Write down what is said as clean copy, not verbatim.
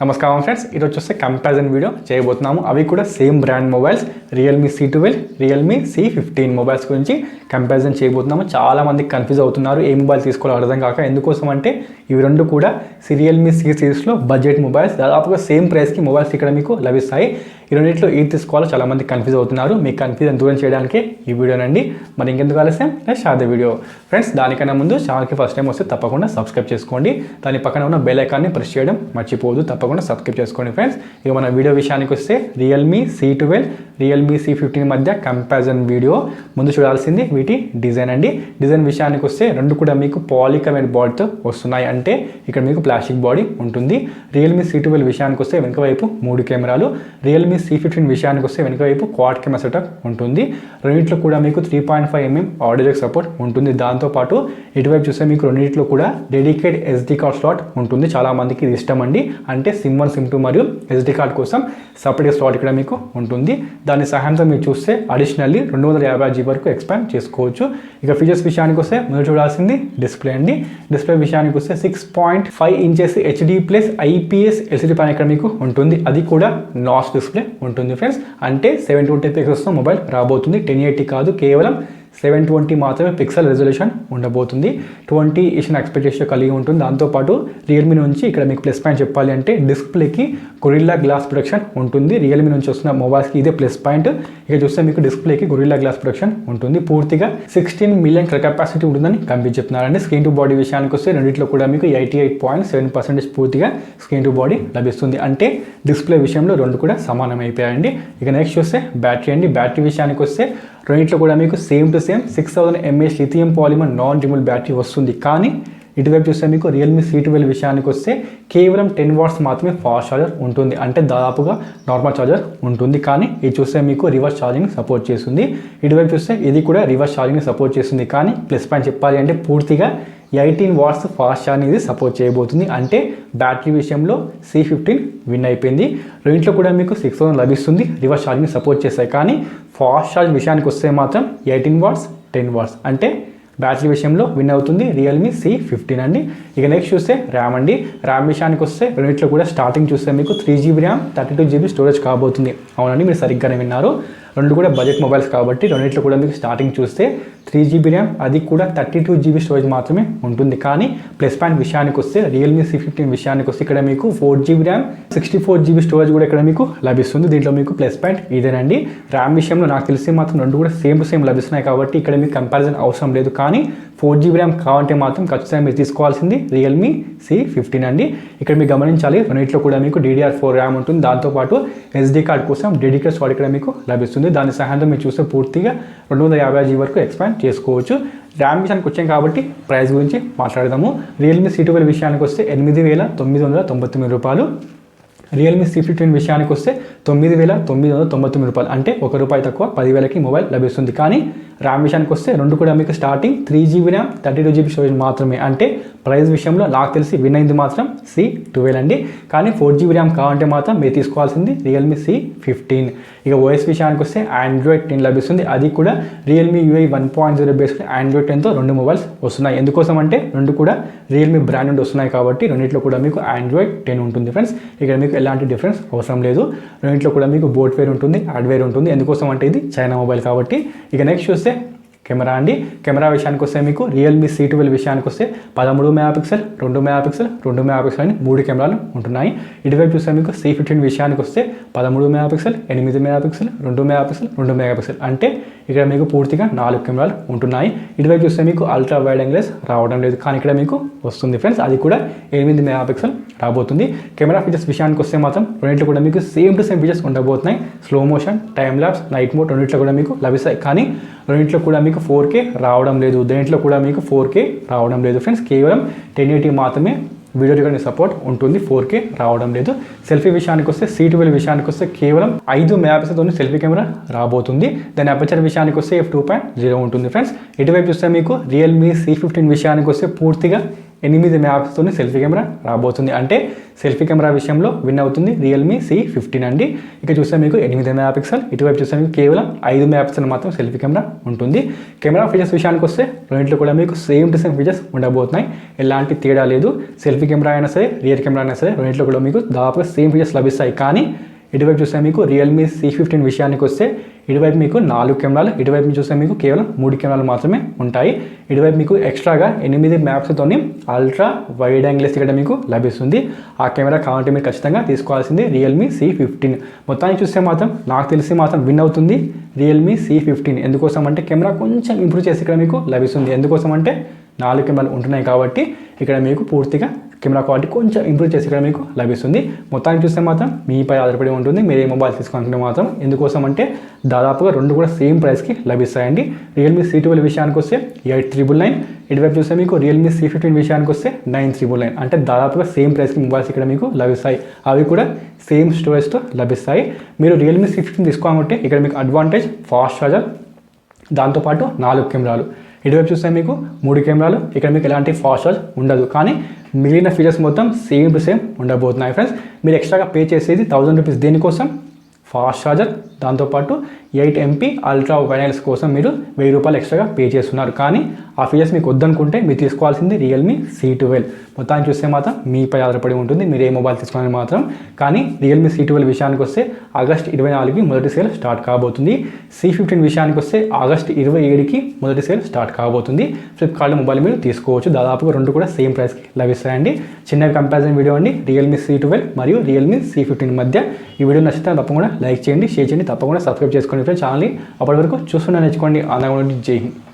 నమస్కారం ఫ్రెండ్స్, ఈరోజు చూస్తే కంపారిజన్ వీడియో చేయబోతున్నాము. అవి కూడా same brand mobiles Realme C12, Realme C15 mobiles గురించి కంపారిజన్ చేయబోతున్నాము. చాలామందికి కన్ఫ్యూజ్ అవుతున్నారు ఏ మొబైల్ తీసుకోవాలో అర్థం కాక. ఎందుకోసం అంటే ఇవి రెండు కూడా రియల్మీ C సిరీస్లో బడ్జెట్ మొబైల్స్, దాదాపుగా సేమ్ ప్రైస్కి మొబైల్స్ ఇక్కడ మీకు లభిస్తాయి. ఈ రెండింటిలో ఏది తీసుకోవాలో చాలామంది కన్ఫ్యూజ్ అవుతున్నారు. మీకు కన్ఫ్యూజన్ దూరం చేయడానికి ఈ వీడియోనండి. మరి ఇంకెందుకు ఆలస్యం, స్టార్ట్ ద వీడియో. ఫ్రెండ్స్, దానికన్నా ముందు ఛానల్కి ఫస్ట్ టైం వస్తే తప్పకుండా సబ్స్క్రైబ్ చేసుకోండి. దాని పక్కన ఉన్న బెల్ ఐకాన్ని ప్రెస్ చేయడం మర్చిపోదు. తప్పకుండా సబ్స్క్రైబ్ చేసుకోండి ఫ్రెండ్స్. ఇక మన వీడియో విషయానికి వస్తే రియల్మీ C12, రియల్మీ C15 మధ్య కంపారిజన్ వీడియో. ముందు చూడాల్సింది వీటి డిజైన్ అండి. డిజైన్ విషయానికి వస్తే రెండు కూడా మీకు పాలికార్బోనేట్ బాడీతో వస్తున్నాయి. అంటే ఇక్కడ మీకు ప్లాస్టిక్ బాడీ ఉంటుంది. రియల్మీ C12 విషయానికి వస్తే వెనుక వైపు 3 కెమెరాలు, రియల్మీ C15 విషయానికి వస్తే వెనుక వైపు క్వాడ్ కెమెరా సెటప్ ఉంటుంది. రెండింటిలో కూడా మీకు 3.5mm ఆడియో జాక్ సపోర్ట్ ఉంటుంది. దాంతోపాటు ఇటువైపు చూస్తే మీకు రెండింటిలో కూడా డెడికేట్ SD కార్డ్ స్లాట్ ఉంటుంది. చాలా మందికి ఇది ఇష్టం అండి. అంటే SIM1, SIM2 మరియు SD కార్డ్ కోసం సపరేట్ స్లాట్ ఇక్కడ మీకు ఉంటుంది. దాని సహాయంతో మీరు చూస్తే అడిషనల్లీ 250GB వరకు ఎక్స్పాండ్ చేసుకోవచ్చు. ఇక ఫీచర్స్ విషయానికి వస్తే మీరు చూడాల్సింది డిస్ప్లే అండి. డిస్ప్లే విషయానికి వస్తే 6.5 ఇంచెస్ HD+ IPS LCD పైన ఇక్కడ మీకు ఉంటుంది. అది కూడా నాచ్ డిస్ప్లే ఉంటుంది ఫ్రెండ్స్. అంటే 720 పిక్సెల్స్తో మొబైల్ రాబోతుంది. 1080 కాదు, కేవలం 720 మాత్రమే పిక్సెల్ రెజల్యూషన్ ఉండబోతుంది. 20 ఎక్స్పెక్ట్ రేషియో కలిగి ఉంటుంది. దాంతోపాటు రియల్మీ నుంచి ఇక్కడ మీకు ప్లస్ పాయింట్ చెప్పాలి అంటే డిస్ప్లేకి గొరిల్లా గ్లాస్ ప్రొటెక్షన్ ఉంటుంది. రియల్మీ నుంచి వస్తున్న మొబైల్స్కి ఇదే ప్లస్ పాయింట్. ఇక చూస్తే మీకు డిస్ప్లేకి గొరిల్లా గ్లాస్ ప్రొటెక్షన్ ఉంటుంది. పూర్తిగా 16 మిలియన్ కెపాసిటీ ఉంటుందని కంపెనీ చెప్తున్నారండి. స్క్రీన్ టు బాడీ విషయానికి వస్తే రెండింటిలో కూడా మీకు 88.7% పూర్తిగా స్క్రీన్ టు బాడీ లభిస్తుంది. అంటే డిస్ప్లే విషయంలో రెండు కూడా సమానం అయిపోయాయండి. ఇక నెక్స్ట్ చూస్తే బ్యాటరీ అండి. బ్యాటరీ విషయానికి వస్తే రెండింటిలో కూడా మీకు same to same 6000 mAh lithium polymer non removable battery వస్తుంది. కానీ ఇటువైపు చూస్తే మీకు రియల్మీ C12 విషయానికి వస్తే కేవలం 10 వాట్స్ మాత్రమే ఫాస్ట్ ఛార్జర్ ఉంటుంది. అంటే దాదాపుగా నార్మల్ ఛార్జర్ ఉంటుంది. కానీ ఇది చూస్తే మీకు రివర్స్ ఛార్జింగ్ సపోర్ట్ చేస్తుంది. ఇటువైపు చూస్తే ఇది కూడా రివర్స్ ఛార్జింగ్ సపోర్ట్ చేస్తుంది. కానీ ప్లస్ పాయింట్ చెప్పాలి అంటే పూర్తిగా 18 వాట్స్ ఫాస్ట్ ఛార్జింగ్ ఇది సపోర్ట్ చేయబోతుంది. అంటే బ్యాటరీ విషయంలో C15 విన్ అయిపోయింది. రెండింటిలో కూడా మీకు 6000 లభిస్తుంది. రివర్స్ ఛార్జింగ్ సపోర్ట్ చేస్తాయి. కానీ ఫాస్ట్ ఛార్జ్ విషయానికి వస్తే మాత్రం 18 వాట్స్ 10 వాట్స్ అంటే బ్యాటరీ విషయంలో విన్ అవుతుంది రియల్మీ C15 అండి. ఇక నెక్స్ట్ చూస్తే ర్యామ్ అండి. ర్యామ్ విషయానికి వస్తే రెండింటిలో కూడా స్టార్టింగ్ చూస్తే మీకు 3GB ర్యామ్ 32GB స్టోరేజ్ కాబోతుంది. అవునండి, మీరు సరిగ్గానే విన్నారు. రెండు కూడా బడ్జెట్ మొబైల్స్ కాబట్టి రెండింటిలో కూడా మీకు స్టార్టింగ్ చూస్తే 3GB ర్యామ్, అది కూడా 32GB స్టోరేజ్ మాత్రమే ఉంటుంది. కానీ ప్లస్ పాయింట్ విషయానికి వస్తే రియల్మీ C15 విషయానికి వస్తే ఇక్కడ మీకు 4GB ర్యామ్ 64GB స్టోరేజ్ కూడా ఇక్కడ మీకు లభిస్తుంది. దీంట్లో మీకు ప్లస్ పాయింట్ ఇదేనండి. ర్యామ్ విషయంలో నాకు తెలిసి మాత్రం రెండు కూడా సేమ్ టు సేమ్ లభిస్తున్నాయి కాబట్టి ఇక్కడ మీకు కంపారిజన్ అవసరం లేదు. కానీ 4GB ర్యామ్ కావాలంటే మాత్రం ఖచ్చితంగా మీరు తీసుకోవాల్సింది రియల్మీ C15 అండి. ఇక్కడ మీరు గమనించాలి, రెండింటిలో కూడా మీకు DDR4 ర్యామ్ ఉంటుంది. దాంతోపాటు SD కార్డ్ కోసం డెడికేట్ స్లాట్ ఇక్కడ మీకు లభిస్తుంది. దాని సహాయంతో మీరు చూస్తే పూర్తిగా 250GB వరకు ఎక్స్పాండ్ చేసుకోవచ్చు. ర్యామ్ విషయానికి వచ్చాం కాబట్టి ప్రైస్ గురించి మాట్లాడదాము. రియల్మీ C12 విషయానికి వస్తే 8999 రూపాయలు. రియల్మీ C15 విషయానికి వస్తే 9999 రూపాయలు. అంటే ₹1 తక్కువ 10,000కి మొబైల్ లభిస్తుంది. కానీ ర్యామ్ విషయానికి వస్తే రెండు కూడా మీకు starting 3GB RAM 32GB storage మాత్రమే. అంటే ప్రైస్ విషయంలో నాకు తెలిసి విన్ అయింది మాత్రం C12 అండి. కానీ 4GB ర్యామ్ కావాలంటే మాత్రం మీరు తీసుకోవాల్సింది రియల్మీ C15. ఇక OS విషయానికి వస్తే Android 10 లభిస్తుంది. అది కూడా రియల్మీ UI 1.0 బేస్డ్ Android 10తో రెండు మొబైల్స్ వస్తున్నాయి. ఎందుకోసం అంటే రెండు కూడా రియల్మీ బ్రాండ్ నుండి వస్తున్నాయి కాబట్టి రెండింటిలో కూడా మీకు Android 10 ఉంటుంది ఫ్రెండ్స్. ఇక్కడ మీకు ఎలాంటి డిఫరెన్స్ అవసరం లేదు. రెండింటిలో కూడా మీకు బోట్వేర్ ఉంటుంది, హార్డ్వేర్ ఉంటుంది. ఎందుకోసం అంటే ఇది చైనా మొబైల్ కాబట్టి. ఇక నెక్స్ట్ చూస్తే కెమెరా అండి. కెమెరా విషయానికి వస్తే మీకు రియల్మీ C12 విషయానికి వస్తే 13 మెగాపిక్సెల్, 2 మెగాపిక్సెల్, 2 మెగాపిక్సెల్ అని 3 కెమెరాలు ఉంటున్నాయి. ఇటువైపు చూస్తే మీకు C15 విషయానికి వస్తే 13 మెగాపిక్సెల్, 8 మెగాపిక్సెల్, 2 మెగాపిక్సెల్, 2 మెగాపిక్సెల్ అంటే ఇక్కడ మీకు పూర్తిగా 4 కెమెరాలు ఉంటున్నాయి. ఇటువైపు చూస్తే మీకు అల్ట్రా వైడ్ యాంగిల్స్ రావడం లేదు. కానీ ఇక్కడ మీకు వస్తుంది ఫ్రెండ్స్. అది కూడా 8 మెగాపిక్సెల్ రాబోతుంది. కెమెరా ఫీచర్స్ విషయానికి వస్తే మాత్రం రెండింటిలో కూడా మీకు సేమ్ టు సేమ్ ఫీచర్స్ ఉండబోతున్నాయి. Slow motion, time lapse, night mode రెండింటిలో కూడా మీకు లభిస్తాయి. కానీ రెండింటిలో కూడా మీకు 4K రావడం లేదు. దేంట్లో కూడా మీకు 4K రావడం లేదు ఫ్రెండ్స్. కేవలం 1080 మాత్రమే వీడియో రికార్డింగ్ సపోర్ట్ ఉంటుంది. 4K రావడం లేదు. సెల్ఫీ విషయానికి వస్తే C12 విషయానికి వస్తే కేవలం 5 మెగాపిక్సెల్తో సెల్ఫీ కెమెరా రాబోతుంది. దాని అపర్చర్ విషయానికి వస్తే f2.0 ఉంటుంది ఫ్రెండ్స్. ఇటువైపు చూస్తే మీకు రియల్మీ C15 విషయానికి వస్తే పూర్తిగా 8 మెగాపిక్సెల్తో సెల్ఫీ కెమెరా రాబోతుంది. అంటే సెల్ఫీ కెమెరా విషయంలో విన్ అవుతుంది రియల్మీ C15 అండి. ఇక చూస్తే మీకు 8 మెగాపిక్సెల్, ఇటువైపు చూస్తే మీకు కేవలం 5 మెగాపిక్సెల్ మాత్రం సెల్ఫీ కెమెరా ఉంటుంది. కెమెరా ఫీచర్స్ విషయానికి వస్తే రెండింటిలో కూడా మీకు సేమ్ టు సేమ్ ఫీచర్స్ ఉండబోతున్నాయి. ఎలాంటి తేడా లేదు. సెల్ఫీ కెమెరా అయినా సరే, రియర్ కెమెరా అయినా సరే రెండింటిలో కూడా మీకు దాదాపుగా సేమ్ ఫీచర్స్ లభిస్తాయి. కానీ ఇటువైపు చూస్తే మీకు రియల్మీ C15 విషయానికి వస్తే ఇటువైపు మీకు 4 కెమెరాలు, ఇటువైపు చూస్తే మీకు కేవలం 3 కెమెరాలు మాత్రమే ఉంటాయి. ఇటువైపు మీకు ఎక్స్ట్రాగా 8 మెగాపిక్సెల్తోని అల్ట్రా వైడ్ యాంగిల్ ఇక్కడ మీకు లభిస్తుంది. ఆ కెమెరా కావాలంటే మీరు ఖచ్చితంగా తీసుకోవాల్సింది రియల్మీ C15. మొత్తానికి చూస్తే మాత్రం నాకు తెలిసి మాత్రం విన్ అవుతుంది రియల్మీ C15. ఎందుకోసం అంటే కెమెరా కొంచెం ఇంప్రూవ్ చేసి ఇక్కడ మీకు లభిస్తుంది. ఎందుకోసం అంటే 4 కెమెరాలు ఉంటున్నాయి కాబట్టి ఇక్కడ మీకు పూర్తిగా కెమెరా క్వాలిటీ కొంచెం ఇంప్రూవ్ చేసి ఇక్కడ మీకు లభిస్తుంది. మొత్తానికి చూస్తే మాత్రం మీపై ఆధారపడి ఉంటుంది మీరు ఏ మొబైల్ తీసుకోవాలంటే మాత్రం. ఎందుకోసం అంటే దాదాపుగా రెండు కూడా సేమ్ ప్రైస్కి లభిస్తాయండి. రియల్మీ C12 విషయానికి వస్తే 8,999, ఇటువైపు చూస్తే మీకు రియల్మీ C15 విషయానికి వస్తే 9,999. అంటే దాదాపుగా సేమ్ ప్రైస్కి మొబైల్స్ ఇక్కడ మీకు లభిస్తాయి. అవి కూడా సేమ్ స్టోరేజ్తో లభిస్తాయి. మీరు రియల్మీ C15 తీసుకోవాలంటే ఇక్కడ మీకు అడ్వాంటేజ్ ఫాస్ట్ ఛార్జర్, దాంతోపాటు 4 కెమెరాలు, ఇటువైపు చూస్తే మీకు 3 కెమెరాలు. ఇక్కడ మీకు ఎలాంటి ఫాస్ట్ ఛార్జ్ ఉండదు. కానీ మిగిలిన ఫీచర్స్ మొత్తం సేమ్ టు సేమ్ ఉండబోతున్నాయి ఫ్రెండ్స్. మీరు ఎక్స్ట్రాగా పే చేసేది 1000 రూపీస్ దేనికోసం? ఫాస్ట్ ఛార్జర్, దాంతోపాటు 8 MP అల్ట్రా వైడ్ కోసం మీరు 1000 రూపాయలు ఎక్స్ట్రాగా పే చేస్తున్నారు. కానీ ఆ ఫీచర్స్ మీకు వద్దనుకుంటే మీరు తీసుకోవాల్సింది రియల్మీ C12. మొత్తాన్ని చూస్తే మాత్రం మీపై ఆధారపడి ఉంటుంది మీరు ఏ మొబైల్ తీసుకోవాలని మాత్రం. కానీ రియల్మీ C12 విషయానికి వస్తే ఆగస్ట్ 24కి మొదటి సేల్ స్టార్ట్ కాబోతుంది. C15 విషయానికి వస్తే ఆగస్ట్ 27కి మొదటి సేల్ స్టార్ట్ కాబోతుంది. ఫ్లిప్కార్ట్ మొబైల్ మీరు తీసుకోవచ్చు. దాదాపుగా రెండు కూడా సేమ్ ప్రైస్కి లభిస్తాయండి. చిన్న కంపారిజన్ వీడియో అండి రియల్మీ C12 మరియు రియల్మీ C15 మధ్య. ఈ వీడియో నచ్చితే తప్పకుండా లైక్ చేయండి, షేర్ చేయండి, తప్పకుండా సబ్స్క్రైబ్ చేసుకోండి ఫ్రెండ్స్ ఛానల్ని. అప్పటి వరకు చూస్తున్నా నేర్చుకోండి. ఆనందంగా జై హింద్.